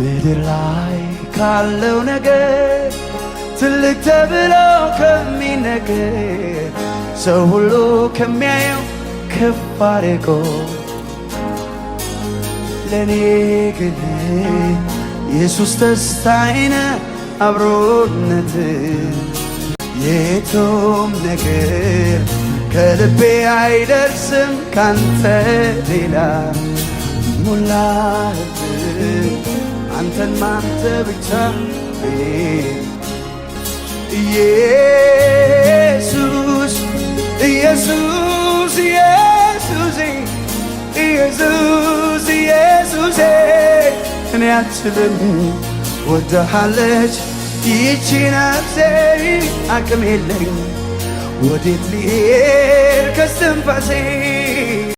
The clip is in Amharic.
ምድር ላይ ካለው ነገር ትልቅ ተብሎ ከሚነገር ሰው ሁሉ ከሚያየው ከፍ አድርጎ ለኔ ግን ኢየሱስ ደስታዬን አብሮነት የቱም ነገር ከልቤ አይደርስም ካንተ ሌላ ሞላህብኝ አንተን ማንተ ብቻ ኢየሱስ ኢየሱስ ኢየሱስ ኢየሱስ ኢየሱስ እኔ አልችልም ወድሃለች ይህች ነፍሴ አቅም የለኝ ወዴት ልሄድ ከስትንፋሴ